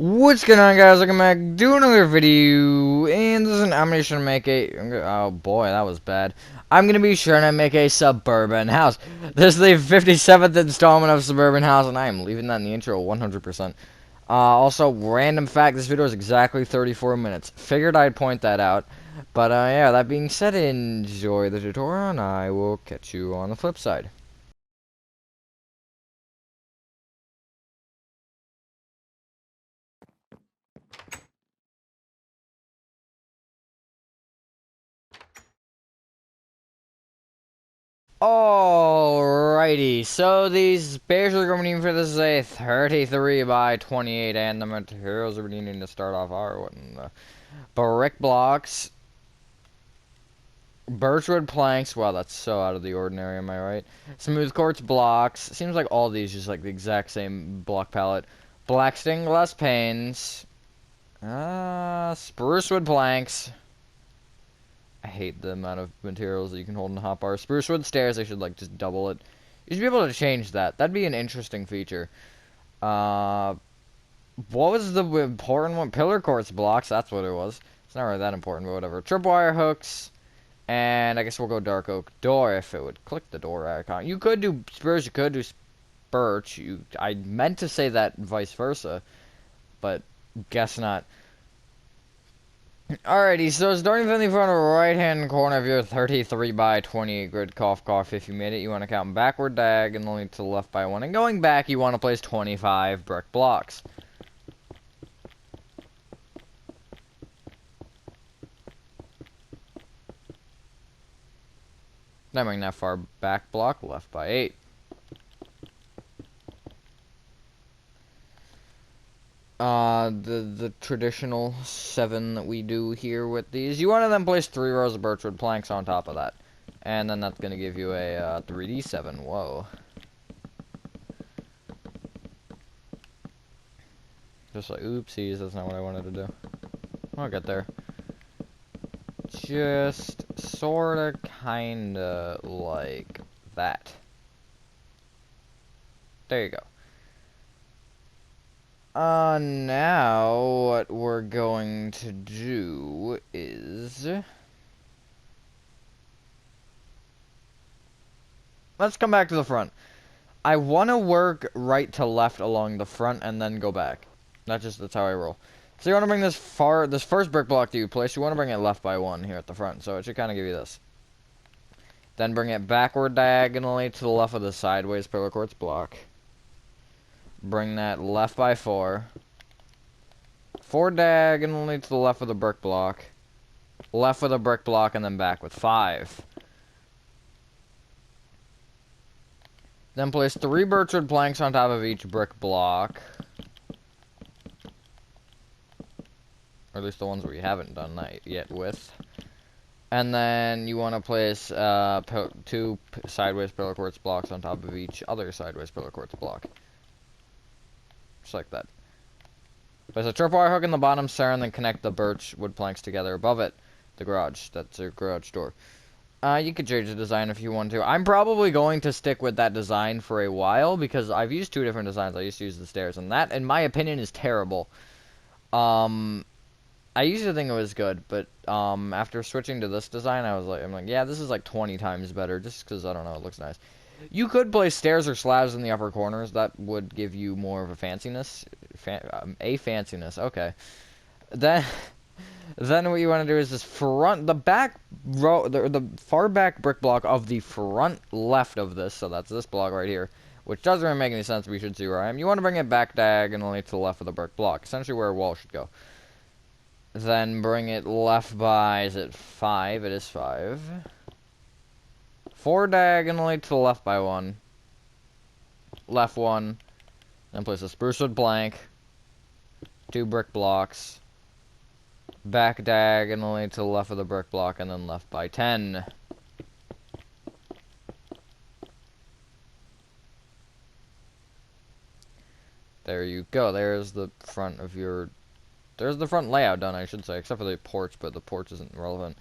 What's going on, guys? Welcome back. Do another video, and this is I'm gonna try to make a. Oh boy, that was bad. I'm gonna be sure to make a suburban house. This is the 57th installment of Suburban House, and I am leaving that in the intro 100%. Also, random fact: this video is exactly 34 minutes. Figured I'd point that out. But yeah, that being said, enjoy the tutorial, and I will catch you on the flip side. Alrighty, so these spares are going to need for this is a 33 by 28, and the materials we're needing to start off are what in the brick blocks, birchwood planks. Wow, that's so out of the ordinary, am I right? Smooth quartz blocks. Seems like all these just like the exact same block palette. Black stained glass panes. Spruce wood planks. I hate the amount of materials that you can hold in a hotbar. Spruce wood stairs, they should like just double it. You should be able to change that. That'd be an interesting feature. Uh, what was the important one? Pillar quartz blocks, that's what it was. It's not really that important, but whatever. Tripwire hooks, and I guess we'll go dark oak door if it would click the door icon. You could do spruce, you could do birch. I meant to say that vice versa, but guess not. Alrighty, so starting from the front right-hand corner of your 33 by 28 grid cough, if you made it, you want to count backward diagonally to the left by 1, and going back, you want to place 25 brick blocks. Then bring that far back block left by 8. The traditional 7 that we do here with these. You want to then place 3 rows of birchwood planks on top of that. And then that's going to give you a 3D7. Whoa. Just like, oopsies, that's not what I wanted to do. I'll get there. Just sorta, kinda like that. There you go. Now what we're going to do is... let's come back to the front. I want to work right to left along the front and then go back. That's how I roll. So you want to bring this first brick block that you place, you want to bring it left by 1 here at the front. So it should kind of give you this. Then bring it backward diagonally to the left of the sideways pillar quartz block. Bring that left by 4. 4 diagonally to the left of the brick block. Left with a brick block and then back with 5. Then place 3 birchwood planks on top of each brick block. Or at least the ones we haven't done that yet with. And then you want to place 2 sideways pillar quartz blocks on top of each other sideways pillar quartz block. Just like that. Place a tripwire hook in the bottom center and then connect the birch wood planks together above it. The garage. That's a garage door. You could change the design if you want to. I'm probably going to stick with that design for a while because I've used 2 different designs. I used to use the stairs, and that, in my opinion, is terrible. I used to think it was good, but after switching to this design, I'm like, yeah, this is like 20 times better, just because, I don't know, it looks nice. You could place stairs or slabs in the upper corners. That would give you more of a fanciness. Fanciness, okay. Then, then what you want to do is this the back row, the far back brick block of the front left of this, so that's this block right here, which doesn't really make any sense, but you should see where I am. You want to bring it back diagonally to the left of the brick block, essentially where a wall should go. Then bring it left by, is it 5? It is 5. 4 diagonally to the left by 1. Left 1. Then place a spruce wood plank. 2 brick blocks. Back diagonally to the left of the brick block, and then left by 10. There you go. There's the front of your... there's the front layout done, I should say, except for the porch, but the porch isn't relevant.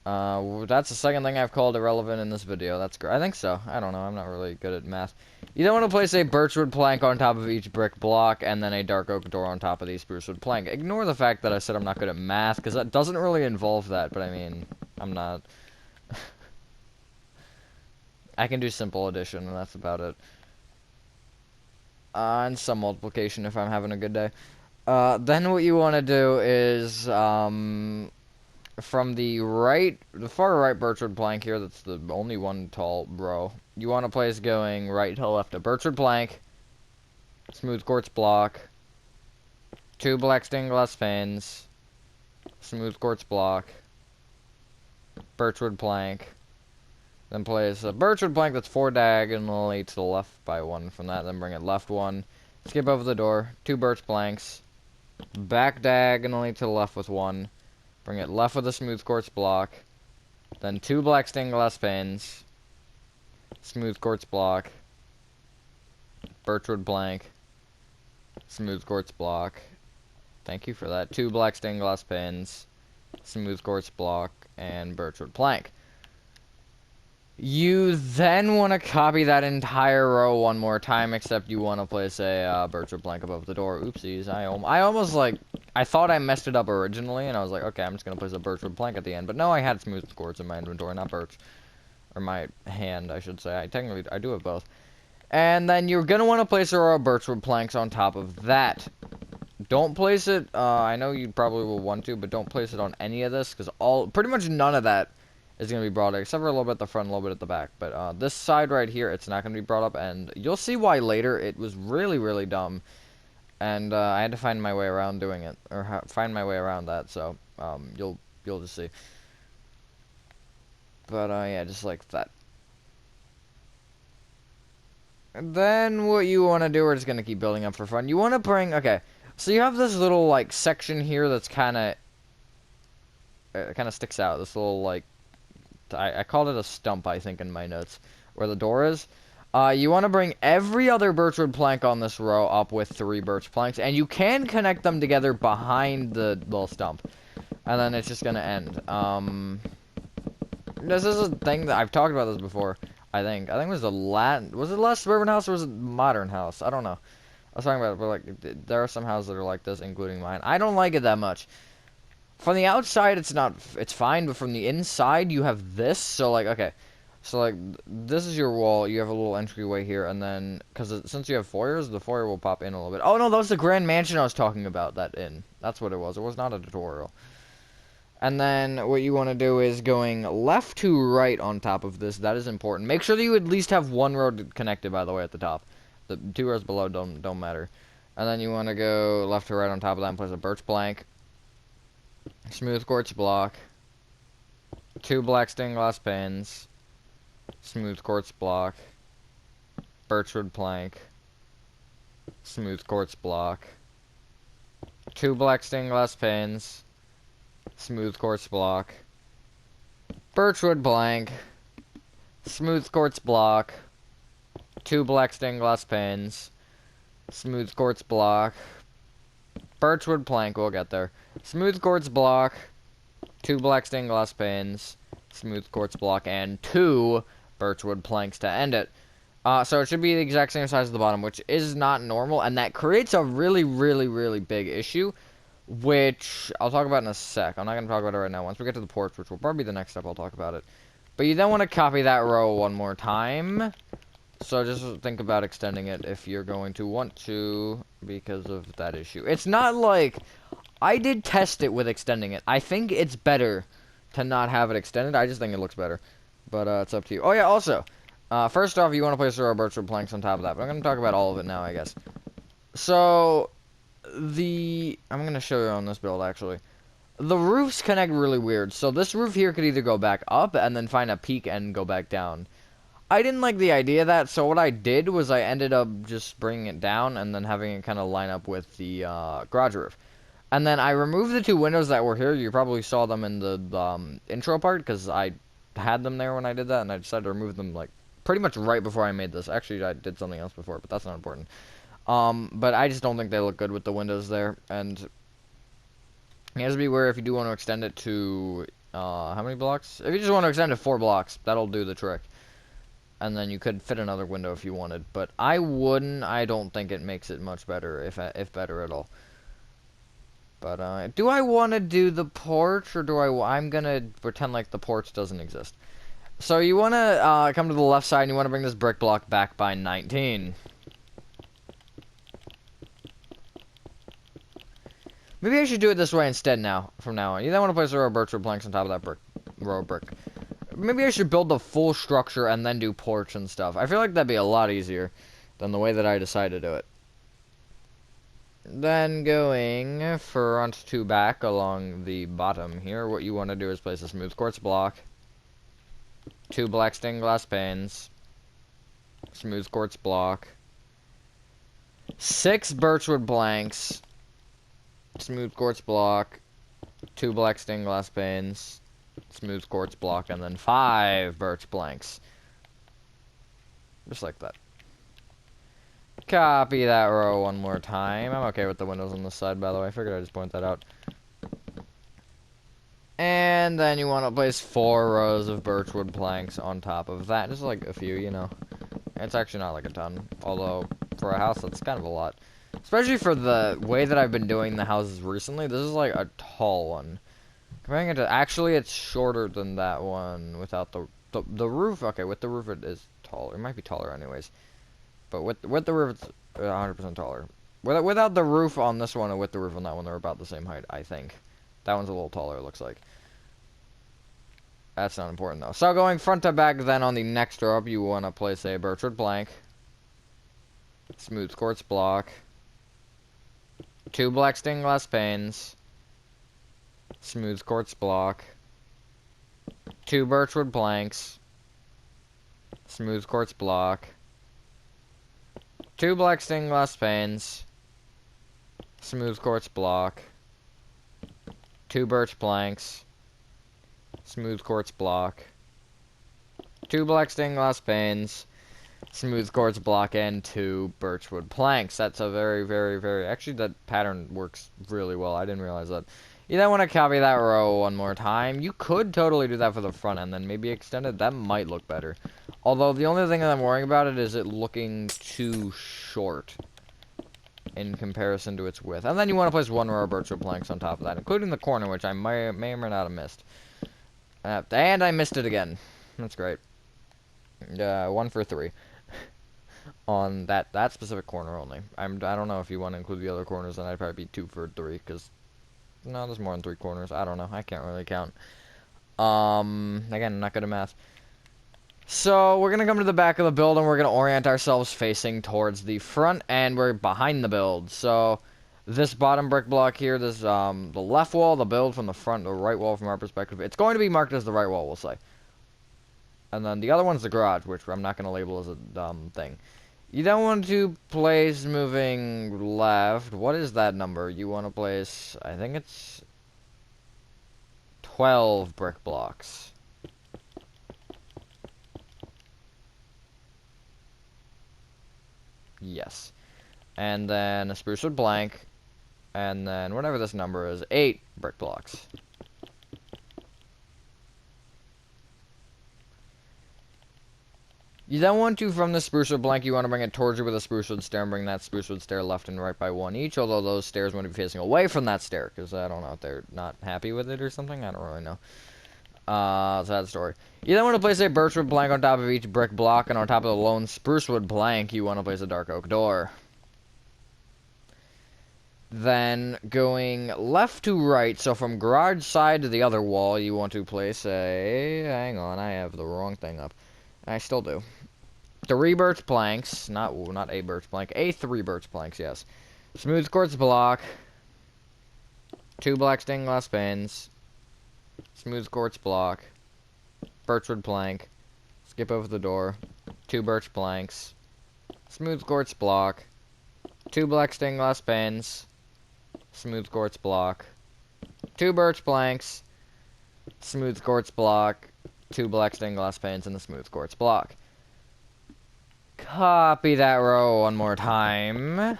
That's the second thing I've called irrelevant in this video. That's great. I think so. I don't know. I'm not really good at math. You don't want to place a birchwood plank on top of each brick block, and then a dark oak door on top of the sprucewood plank. Ignore the fact that I said I'm not good at math, because that doesn't really involve that, but I mean, I'm not. I can do simple addition, and that's about it. And some multiplication if I'm having a good day. Then what you want to do is, from the far right birchwood plank here, that's the only one tall row, you want to place going right to left a birchwood plank, smooth quartz block, 2 black stained glass panes, smooth quartz block, birchwood plank, then place a birchwood plank that's 4 diagonally to the left by 1 from that, then bring it left 1, skip over the door, 2 birch planks, back diagonally to the left with 1, bring it left with a smooth quartz block, then 2 black stained glass panes, smooth quartz block, birchwood plank, smooth quartz block. Thank you for that. 2 black stained glass panes, smooth quartz block, and birchwood plank. You then want to copy that entire row one more time, except you want to place a birchwood plank above the door. Oopsies, I almost like, I thought I messed it up originally, and I was like, okay, I'm just going to place a birchwood plank at the end. But no, I had smooth quartz in my inventory, not birch. Or my hand, I should say. I do have both. And then you're going to want to place a row of birchwood planks on top of that. Don't place it, I know you probably will want to, but don't place it on any of this, because pretty much none of that is going to be brought up, except for a little bit at the front, a little bit at the back. But this side right here, it's not going to be brought up, and you'll see why later. It was really, really dumb, and I had to find my way around doing it, or find my way around that, so you'll just see. But yeah, just like that. And then what you want to do, we're just going to keep building up for fun. You want to bring, okay, so you have this little, like, section here that's kind of sticks out. This little, like, I called it a stump, I think, in my notes, where the door is. You want to bring every other birchwood plank on this row up with 3 birch planks, and you can connect them together behind the little stump, and then it's just going to end. This is a thing that I've talked about this before, I think. I think it was was it the last suburban house, or was it modern house? I don't know. I was talking about it, but, like, there are some houses that are like this, including mine. I don't like it that much. From the outside, it's fine, but from the inside, you have this, so, like, okay. So, like, this is your wall, you have a little entryway here, and then, since you have foyers, the foyer will pop in a little bit. Oh, no, that was the grand mansion I was talking about, that inn. That's what it was not a tutorial. And then, what you want to do is going left to right on top of this, that is important. Make sure that you at least have 1 row connected, by the way, at the top. The 2 rows below don't matter. And then you want to go left to right on top of that and place a birch plank, smooth quartz block, 2 black stained glass panes, smooth quartz block, birchwood plank, smooth quartz block, 2 black stained glass panes, smooth quartz block, birchwood plank, smooth quartz block, 2 black stained glass panes, smooth quartz block, birchwood plank, we'll get there, smooth quartz block, 2 black stained glass panes, smooth quartz block, and 2 birchwood planks to end it. So it should be the exact same size as the bottom, which is not normal, and that creates a really, really, really big issue, which I'll talk about in a sec. I'm not going to talk about it right now. Once we get to the porch, which will probably be the next step, I'll talk about it. But you then want to copy that row one more time. So just think about extending it if you're going to want to, because of that issue. It's not like, I did test it with extending it. I think it's better to not have it extended. I just think it looks better. But it's up to you. Oh yeah, also, first off, you want to place a row of birchwood planks on top of that. But I'm going to talk about all of it now, I guess. So, I'm going to show you on this build, actually. The roofs connect really weird. So this roof here could either go back up and then find a peak and go back down. I didn't like the idea of that, so what I did was I ended up just bringing it down and then having it kind of line up with the garage roof. And then I removed the 2 windows that were here. You probably saw them in the intro part, because I had them there when I did that, and I decided to remove them, like, pretty much right before I made this. Actually, I did something else before, but that's not important. But I just don't think they look good with the windows there, and you have to be aware if you do want to extend it to How many blocks? If you just want to extend it 4 blocks, that'll do the trick. And then you could fit another window if you wanted, but I wouldn't. I don't think it makes it much better, if better at all. But do I want to do the porch, or do I'm gonna pretend like the porch doesn't exist. So you want to come to the left side, and you want to bring this brick block back by 19. Maybe I should do it this way instead now, from now on. You then want to place a row of birchwood planks on top of that row of brick. Maybe I should build the full structure and then do porch and stuff. I feel like that'd be a lot easier than the way that I decided to do it. Then going front to back along the bottom here, what you want to do is place a smooth quartz block, 2 black stained glass panes, smooth quartz block, 6 birchwood planks, smooth quartz block, 2 black stained glass panes, smooth quartz block, and then 5 birch planks. Just like that. Copy that row one more time. I'm okay with the windows on this side, by the way. I figured I'd just point that out. And then you want to place 4 rows of birchwood planks on top of that. Just like a few, you know. It's actually not like a ton. Although, for a house, that's kind of a lot. Especially for the way that I've been doing the houses recently. This is like a tall one. Comparing it to... Actually, it's shorter than that one without the roof. Okay, with the roof it is taller. It might be taller anyways. But with the roof, it's 100% taller. Without the roof on this one and with the roof on that one, they're about the same height, I think. That one's a little taller, it looks like. That's not important, though. So going front to back, then on the next row up, you want to place a birchwood plank, smooth quartz block, 2 black stained glass panes, smooth quartz block, 2 birchwood planks, smooth quartz block, 2 black stained glass panes, smooth quartz block, 2 birch planks, smooth quartz block, 2 black stained glass panes, smooth quartz block, and 2 birchwood planks. That's a very, very, very... Actually, that pattern works really well. I didn't realize that. You then want to copy that row one more time. You could totally do that for the front and then maybe extend it. That might look better. Although, the only thing that I'm worrying about it is it looking too short in comparison to its width. And then you want to place 1 row of birchwood planks on top of that, including the corner, which I may or may not have missed. And I missed it again. That's great. 1 for 3. On that specific corner only. I don't know if you want to include the other corners, then I'd probably be 2 for 3, because... No, there's more than 3 corners. I don't know. I can't really count. Again, I'm not good at math. So, we're going to come to the back of the build, and we're going to orient ourselves facing towards the front, and we're behind the build. So, this bottom brick block here, this, the left wall, the build from the front, the right wall from our perspective, it's going to be marked as the right wall, we'll say. And then the other one's the garage, which I'm not going to label as a thing. You don't want to place moving left. What is that number? You want to place, I think it's 12 brick blocks. Yes. And then a spruce wood plank. And then whatever this number is, 8 brick blocks. You then want to, from the spruce wood plank, you want to bring it towards you with a spruce wood stair and bring that spruce wood stair left and right by 1 each, although those stairs want to be facing away from that stair, because I don't know if they're not happy with it or something, I don't really know. So that's the story. You then want to place a birchwood plank on top of each brick block, and on top of the lone spruce wood plank, you want to place a dark oak door. Then, going left to right, so from garage side to the other wall, you want to place a... Hang on, I have the wrong thing up. I still do. 3 birch planks, not a birch plank, 3 birch planks, yes. Smooth quartz block, 2 black stained glass panes, smooth quartz block, birchwood plank, skip over the door, 2 birch planks, smooth quartz block, 2 black stained glass panes, smooth quartz block, 2 birch planks, smooth quartz block, 2 black stained glass panes, and the smooth quartz block. Copy that row one more time. And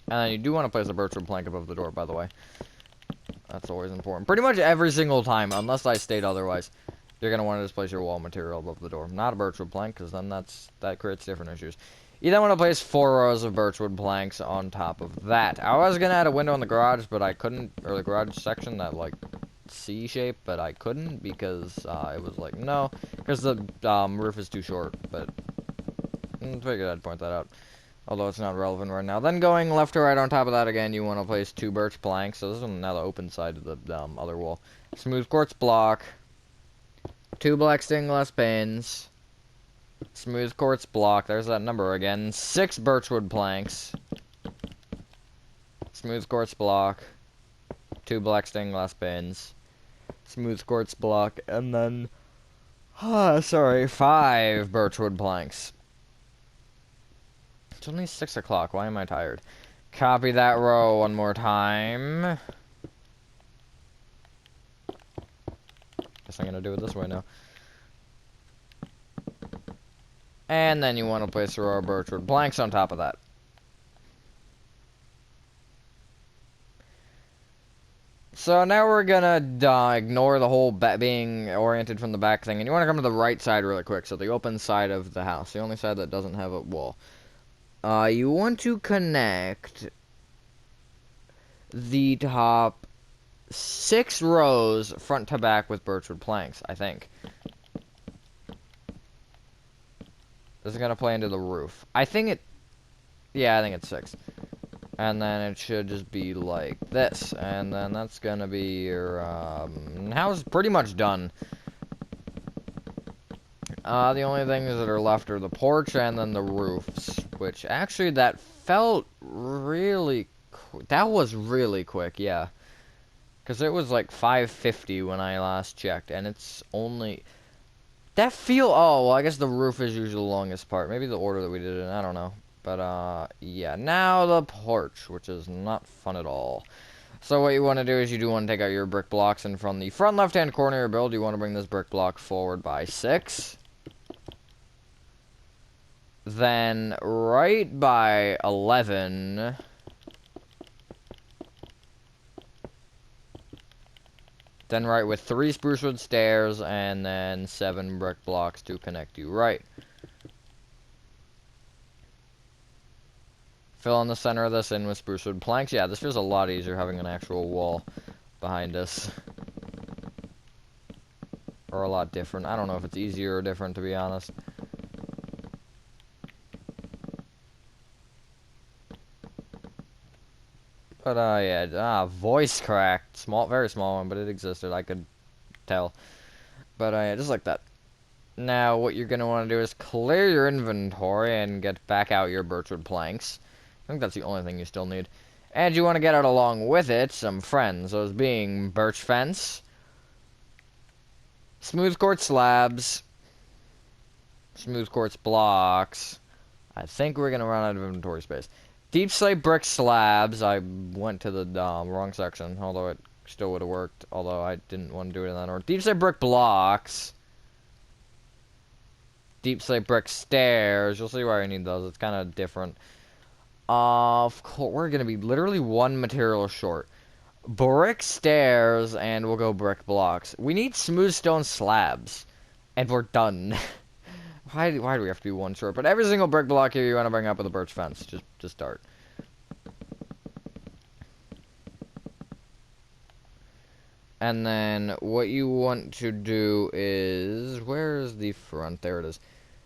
then you do want to place a birchwood plank above the door, by the way. That's always important. Pretty much every single time, unless I state otherwise, you're going to want to displace your wall material above the door. Not a birchwood plank, because then that creates different issues. You then want to place 4 rows of birchwood planks on top of that. I was going to add a window in the garage, but I couldn't, or the garage section, that, like, C shape, but I couldn't, because it was like, no, because the roof is too short, but I figured I'd point that out. Although it's not relevant right now. Then going left to right on top of that again, you want to place 2 birch planks. So this is now the open side of the other wall. Smooth quartz block. 2 black stained glass panes. Smooth quartz block. There's that number again. 6 birchwood planks. Smooth quartz block. 2 black stained glass panes. Smooth quartz block. And then... 5 birchwood planks. It's only 6 o'clock. Why am I tired? Copy that row one more time. Guess I'm gonna do it this way now. And then you want to place a row of birchwood planks on top of that. So now we're gonna ignore the whole being oriented from the back thing, and you want to come to the right side really quick, so the open side of the house, the only side that doesn't have a wall. You want to connect the top 6 rows front to back with birchwood planks, I think. This is going to play into the roof. I think it's 6. And then it should just be like this. And then that's going to be your house pretty much done. The only things that are left are the porch and then the roofs. Which, actually, that felt really... That was really quick, yeah. Because it was like 5:50 when I last checked. And it's only... Oh, well, I guess the roof is usually the longest part. Maybe the order that we did it in, I don't know. But, yeah. Now the porch, which is not fun at all. So what you want to do is you do want to take out your brick blocks. And from the front left-hand corner of your build, you want to bring this brick block forward by 6. Then, right by 11... Then right with 3 spruce wood stairs, and then 7 brick blocks to connect you right. Fill in the center of this in with spruce wood planks. Yeah, this feels a lot easier having an actual wall behind us. Or a lot different. I don't know if it's easier or different, to be honest. But, yeah, voice cracked. Very small one, but it existed. I could tell. But, yeah, just like that. Now, what you're going to want to do is clear your inventory and get back out your birchwood planks. I think that's the only thing you still need. And you want to get out along with it some friends. Those being birch fence, smooth quartz slabs, smooth quartz blocks. I think we're going to run out of inventory space. Deep slate brick slabs. I went to the wrong section, although it still would have worked. Although I didn't want to do it in that order. Deep slate brick blocks. Deep slate brick stairs. You'll see why I need those. It's kind of different. Of course, we're gonna be literally 1 material short. Brick stairs, and we'll go brick blocks. We need smooth stone slabs, and we're done. Why do we have to be 1 short? But every single brick block here you want to bring up with a birch fence, just to start. And then what you want to do is, where is the front? There it is.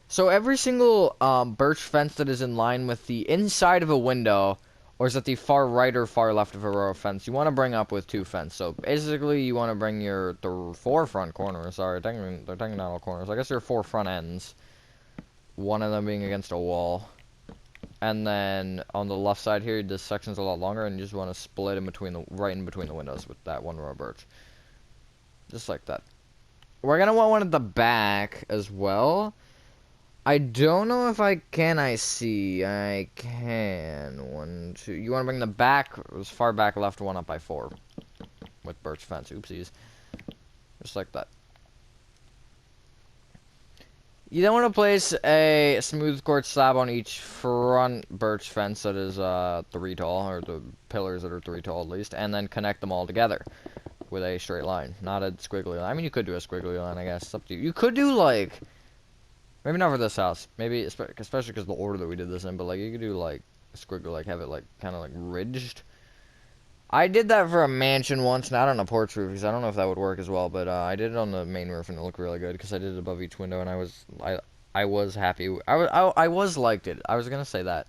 So every single birch fence that is in line with the inside of a window, or is at the far right or far left of a row of fence, you want to bring up with 2 fence. So basically, you want to bring the 4 front corners. Sorry, they're taking down all corners. I guess your 4 front ends. 1 of them being against a wall. And then on the left side here, this section's a lot longer, and you just want to split right in between the windows with that 1 row of birch. Just like that. We're going to want 1 at the back as well. I don't know if I can. I can. 1, 2. You want to bring the back, as far back left 1 up by 4. With birch fence. Oopsies. Just like that. You then want to place a smooth quartz slab on each front birch fence that is 3 tall, or the pillars that are 3 tall at least, and then connect them all together. with a straight line, not a squiggly line. I mean, you could do a squiggly line, I guess. It's up to you. You could do, like, maybe not for this house. Maybe, especially because the order that we did this in, but, like, you could do, like, a squiggly, like, have it, like, kind of, like, ridged. I did that for a mansion once, not on a porch roof, because I don't know if that would work as well, but I did it on the main roof, and it looked really good, because I did it above each window, and I was happy. I was liked it. I was going to say that.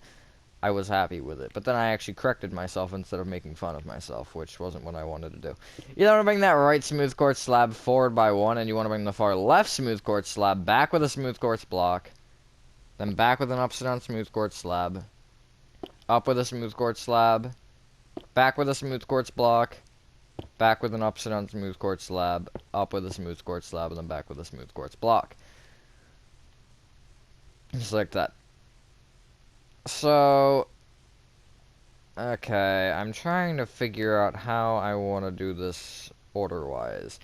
I was happy with it, but then I actually corrected myself instead of making fun of myself, which wasn't what I wanted to do. You want to bring that right smooth quartz slab forward by 1, and you want to bring the far left smooth quartz slab back with a smooth quartz block, then back with an upside down smooth quartz slab, up with a smooth quartz slab, back with a smooth quartz block, back with an upside down smooth quartz slab, up with a smooth quartz slab, and then back with a smooth quartz block. Just like that. So, okay, I'm trying to figure out how I want to do this order-wise.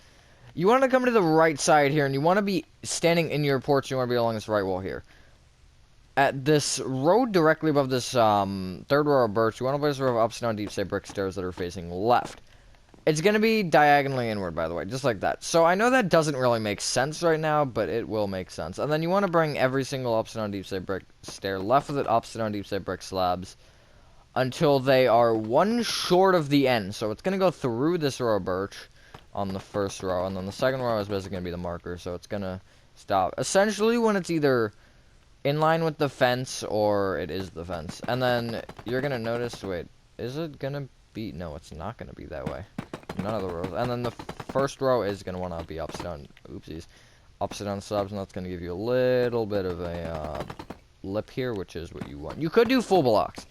You want to come to the right side here, and you want to be standing in your porch. You want to be along this right wall here. At this road directly above this third row of birch, you want to place a row of upside down deep set brick stairs that are facing left. It's going to be diagonally inward, by the way, just like that. So I know that doesn't really make sense right now, but it will make sense. And then you want to bring every single upside down deep set brick stair left of the upside down deep set brick slabs until they are one short of the end. So it's going to go through this row of birch on the first row, and then the second row is basically going to be the marker, so it's going to stop. Essentially, when it's either in line with the fence or it is the fence. And then you're going to notice, wait, is it going to be, no, it's not going to be that way. None of the rows. And then the first row is going to want to be upside down, oopsies, upside down slabs, and that's going to give you a little bit of a lip here, which is what you want. You could do full blocks.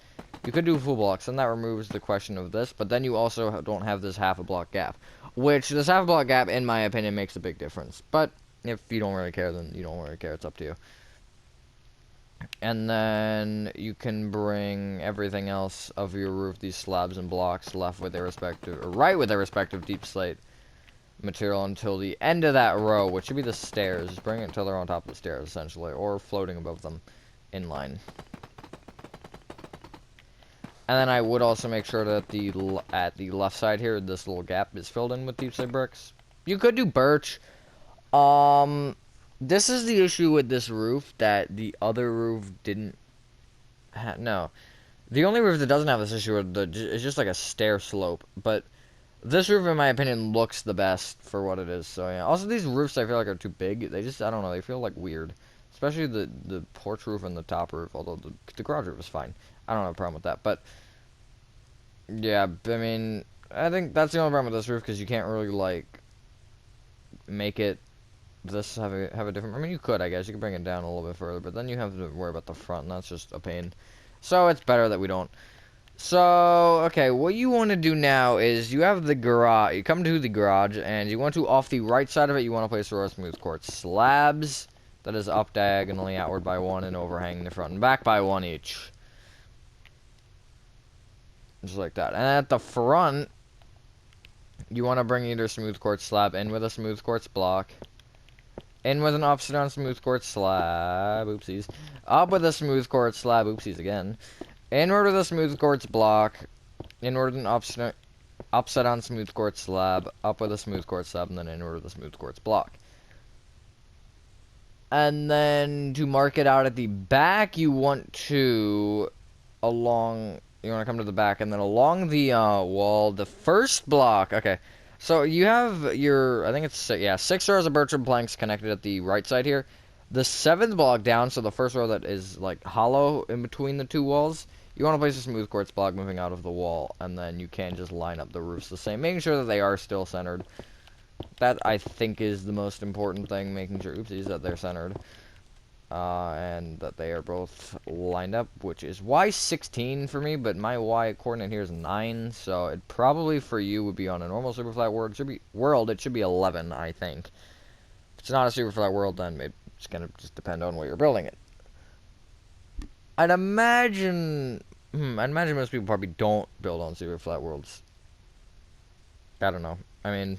You could do full blocks, and that removes the question of this, but then you also don't have this half a block gap, which this half a block gap, in my opinion, makes a big difference. But if you don't really care, then you don't really care. It's up to you. And then you can bring everything else of your roof, these slabs and blocks, left with their respective, or right with their respective deep slate material until the end of that row, which should be the stairs. Just bring it until they're on top of the stairs, essentially, or floating above them in line. And then I would also make sure that at the left side here, this little gap is filled in with deep slate bricks. You could do birch. This is the issue with this roof that the other roof didn't have. No. The only roof that doesn't have this issue is just like a stair slope. But this roof, in my opinion, looks the best for what it is. So, yeah. Also, these roofs, I feel like, are too big. They just, I don't know, they feel, like, weird. Especially the porch roof and the top roof. Although the garage roof is fine. I don't have a problem with that. But, yeah, I mean, I think that's the only problem with this roof. Because you can't really, like, make it this have a different. I mean, you could, I guess. You could bring it down a little bit further, but then you have to worry about the front, and that's just a pain. So it's better that we don't. So, okay, what you want to do now is you have the garage. You come to the garage, and you want to, off the right side of it, you want to place a row of smooth quartz slabs that is up diagonally outward by 1 and overhanging the front and back by 1 each. Just like that. And at the front, you want to bring either smooth quartz slab in with a smooth quartz block. In with an upside down smooth quartz slab, oopsies. Up with a smooth quartz slab, oopsies again. Inward with a smooth quartz block. Inward with an upside down smooth quartz slab. Up with a smooth quartz slab, and then inward with a smooth quartz block. And then to mark it out at the back, you want to you want to come to the back, and then along the wall, the first block, okay. So you have your, I think it's, yeah, 6 rows of birch wood planks connected at the right side here. The 7th block down, so the first row that is, like, hollow in between the two walls, you want to place a smooth quartz block moving out of the wall, and then you can just line up the roofs the same, making sure that they are still centered. That, I think, is the most important thing, making sure, oopsies, that they're centered. And that they are both lined up, which is Y16 for me, but my Y coordinate here is 9, so it probably for you would be on a normal super flat world. It should be 11, I think. If it's not a super flat world, then it's gonna just depend on where you're building it. I'd imagine most people probably don't build on super flat worlds. I don't know. I mean,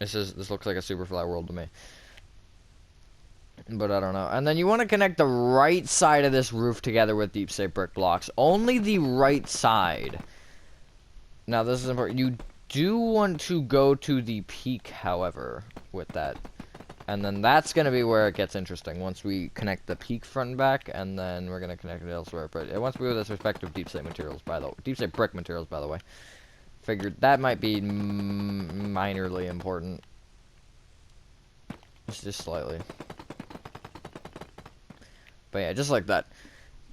this looks like a super flat world to me. But I don't know. And then you want to connect the right side of this roof together with deep slate brick blocks. Only the right side. Now this is important. You do want to go to the peak, however, with that. And then that's going to be where it gets interesting. Once we connect the peak front and back, and then we're going to connect it elsewhere. But it wants to be with its respective deep slate materials, by the way. Deep slate brick materials, by the way. Figured that might be minorly important. Just slightly. But yeah, just like that.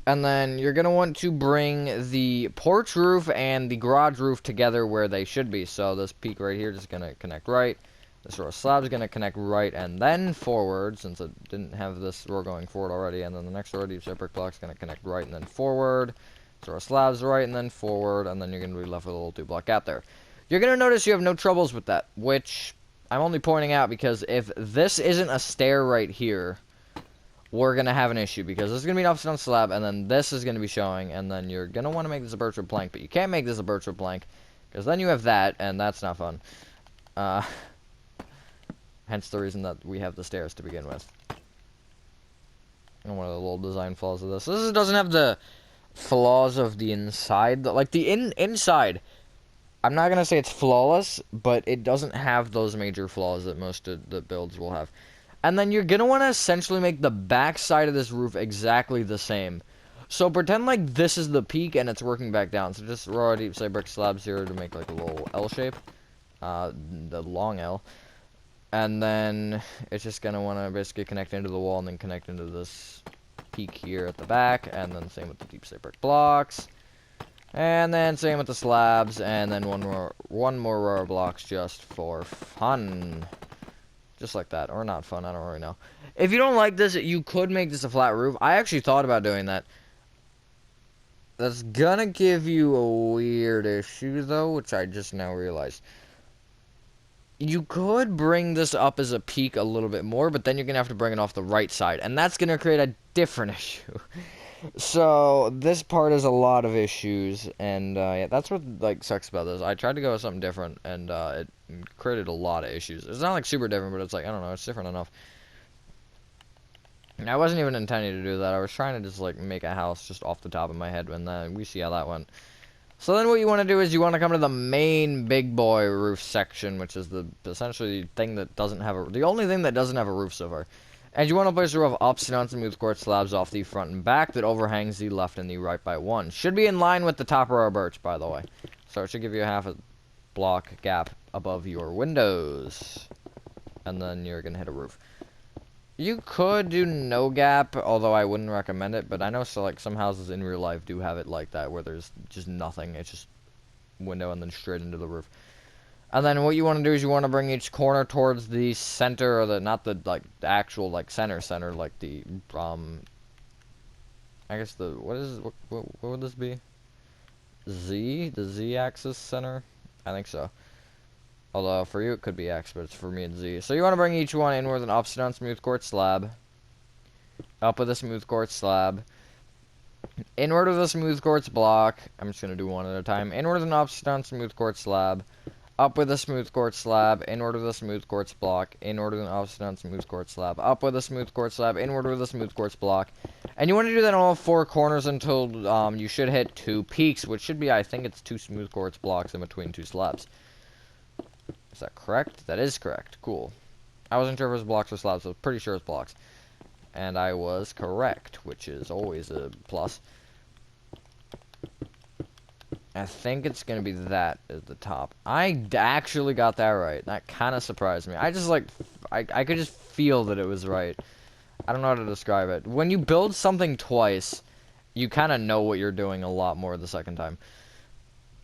And then you're going to want to bring the porch roof and the garage roof together where they should be. So this peak right here is going to connect right. This row of slabs is going to connect right and then forward, since it didn't have this row going forward already. And then the next row of deep set brick blocks is going to connect right and then forward. This row of slabs right and then forward. And then you're going to be left with a little 2-block gap there. You're going to notice you have no troubles with that, which I'm only pointing out because if this isn't a stair right here, we're going to have an issue, because this is going to be an upside down slab, and then this is going to be showing, and then you're going to want to make this a birch wood plank, but you can't make this a birch wood plank, because then you have that, and that's not fun. Hence the reason that we have the stairs to begin with. And one of the little design flaws of this. This doesn't have the flaws of the inside. Like, the inside, I'm not going to say it's flawless, but it doesn't have those major flaws that most of the builds will have. And then you're going to want to essentially make the back side of this roof exactly the same. So pretend like this is the peak and it's working back down. So just raw deep slate brick slabs here to make like a little L shape. The long L. And then it's just going to want to basically connect into the wall and then connect into this peak here at the back. And then same with the deep slate brick blocks. And then same with the slabs. And then one more row of blocks just for fun. Just like that. Or not fun, I don't really know. If you don't like this, you could make this a flat roof. I actually thought about doing that. That's gonna give you a weird issue, though, which I just now realized. You could bring this up as a peak a little bit more, but then you're gonna have to bring it off the right side. And that's gonna create a different issue. So, this part is a lot of issues, and yeah, that's what, like, sucks about this. I tried to go with something different, and it created a lot of issues. It's not, like, super different, but it's, like, I don't know, it's different enough. And I wasn't even intending to do that. I was trying to just, like, make a house just off the top of my head, and then we see how that went. So then what you want to do is you want to come to the main big boy roof section, which is the essentially thing that doesn't have the only thing that doesn't have a roof so far. And you want to place a row of upside down smooth quartz slabs off the front and back that overhangs the left and the right by 1. Should be in line with the top row of birch, by the way. So it should give you a half a block gap above your windows. And then you're going to hit a roof. You could do no gap, although I wouldn't recommend it. But I know like some houses in real life do have it like that, where there's just nothing. It's just window and then straight into the roof. And then what you want to do is you want to bring each corner towards the center, or not the, like, the actual, like, center, like the, I guess the, what would this be? Z? The Z-axis center? I think so. Although, for you it could be X, but for me it's Z. So you want to bring each one in with an upside down smooth quartz slab. Up with a smooth quartz slab. Inward with a smooth quartz block. I'm just going to do one at a time. Inward with an upside down smooth quartz slab. Up with a smooth quartz slab, inward with a smooth quartz block, inward with an upside down smooth quartz slab, up with a smooth quartz slab, inward with a smooth quartz block. And you want to do that on all 4 corners until you should hit 2 peaks, which should be, I think it's 2 smooth quartz blocks in between 2 slabs. Is that correct? That is correct. Cool. I wasn't sure if it was blocks or slabs, so I was pretty sure it's blocks. And I was correct, which is always a plus. I think it's going to be that at the top. I actually got that right. That kind of surprised me. I just, like, I could just feel that it was right. I don't know how to describe it. When you build something twice, you kind of know what you're doing a lot more the second time.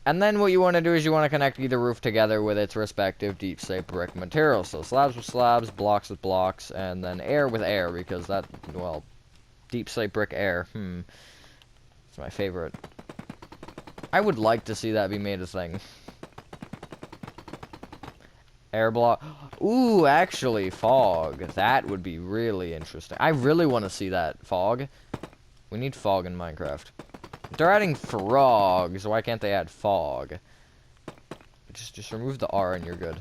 And then what you want to do is you want to connect either roof together with its respective deep slate brick material. So slabs with slabs, blocks with blocks, and then air with air, because that, well, deep slate brick air. It's my favorite. I would like to see that be made a thing. Air block. Ooh, actually, fog. That would be really interesting. I really want to see that. Fog. We need fog in Minecraft. They're adding frogs. Why can't they add fog? Just remove the R and you're good.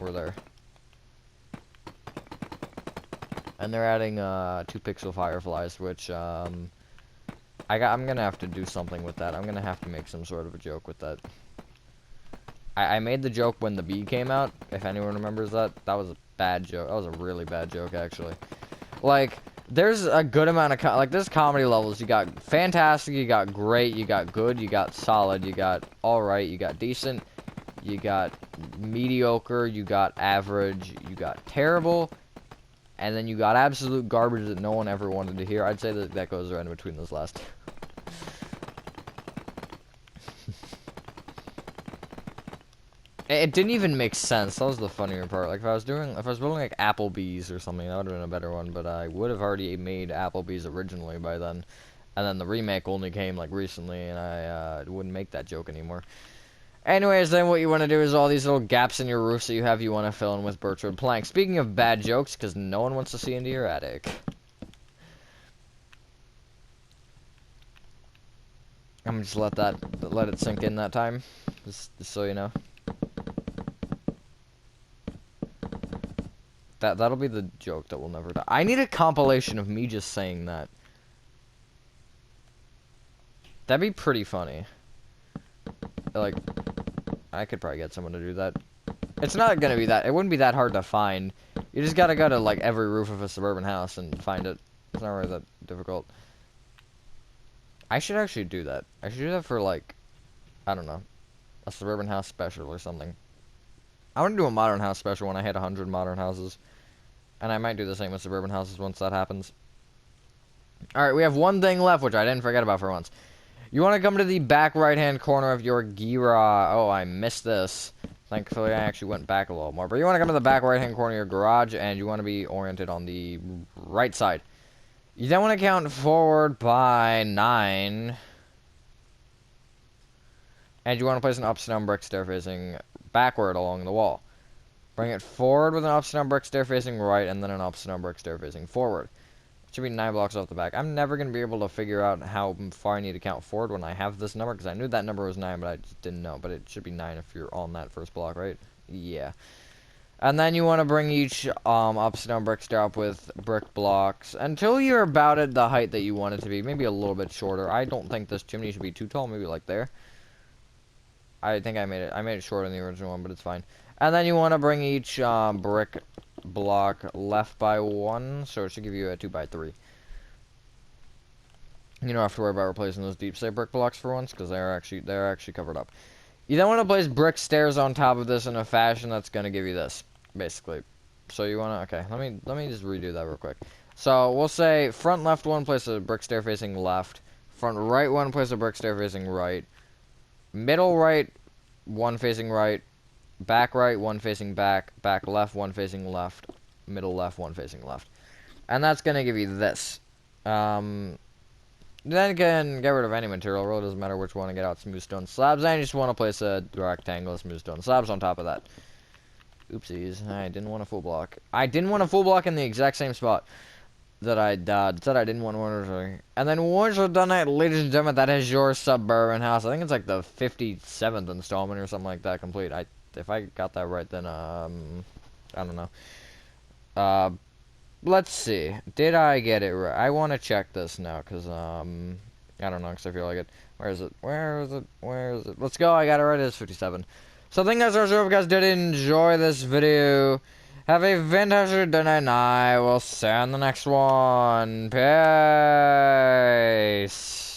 We're there. And they're adding 2 pixel fireflies, which I'm gonna have to do something with that. I'm gonna have to make some sort of a joke with that. I made the joke when the bee came out, if anyone remembers that. That was a bad joke. That was a really bad joke, actually. Like, there's a good amount of, like, there's comedy levels. You got fantastic, you got great, you got good, you got solid, you got alright, you got decent, you got mediocre, you got average, you got terrible, and then you got absolute garbage that no one ever wanted to hear. I'd say that that goes right in between those last two. It didn't even make sense. That was the funnier part. Like, if I was building like Applebee's or something, that would have been a better one. But I would have already made Applebee's originally by then, and then the remake only came like recently, and I wouldn't make that joke anymore. Anyways, then what you want to do is all these little gaps in your roofs that you have, you want to fill in with birchwood planks. Speaking of bad jokes, because no one wants to see into your attic. I'm gonna just let it sink in that time, just so you know. That'll be the joke that will never die. I need a compilation of me just saying that. That'd be pretty funny. Like, I could probably get someone to do that. It's not gonna be that. It wouldn't be that hard to find. You just gotta go to like every roof of a suburban house and find it. It's not really that difficult. I should actually do that. I should do that for like, I don't know, a suburban house special or something. I want to do a modern house special when I hit 100 modern houses. And I might do the same with suburban houses once that happens. Alright, we have one thing left, which I didn't forget about for once. You want to come to the back right-hand corner of your garage. Oh, I missed this. Thankfully, I actually went back a little more. But you want to come to the back right-hand corner of your garage, and you want to be oriented on the right side. You then want to count forward by 9. And you want to place an upside-down brick stair facing backward along the wall. Bring it forward with an upside-down brick stair facing right, and then an upside-down brick stair facing forward. It should be 9 blocks off the back. I'm never going to be able to figure out how far I need to count forward when I have this number, because I knew that number was 9, but I just didn't know. But it should be 9 if you're on that first block, right? Yeah. And then you want to bring each upside-down brick stair up with brick blocks until you're about at the height that you want it to be. Maybe a little bit shorter. I don't think this chimney should be too tall. Maybe like there. I think I made it shorter than the original one, but it's fine. And then you want to bring each brick block left by 1, so it should give you a 2x3. You don't have to worry about replacing those deep stay brick blocks for once, because they're actually covered up. You then want to place brick stairs on top of this in a fashion that's going to give you this, basically. So you want to, okay, let me just redo that real quick. So we'll say front left one, place a brick stair facing left. Front right one, place a brick stair facing right. Middle right, one facing right. Back right, one facing back. Back left, one facing left. Middle left, one facing left. And that's going to give you this. Then again, get rid of any material. It really doesn't matter which one to get out. Smooth stone slabs. And you just want to place a rectangle smooth stone slabs on top of that. Oopsies. I didn't want a full block. I didn't want a full block in the exact same spot that I said I didn't want one. And then once you're done that, ladies and gentlemen, that is your suburban house. I think it's like the 57th installment or something like that complete. If I got that right, then, I don't know. Let's see. Did I get it right? I want to check this now, because, I don't know, because I feel like it. Where is it? Where is it? Where is it? Let's go. I got it right. It's 57. So I think that's our show. If you guys did enjoy this video, have a fantastic day, and I will see you on the next one. Peace.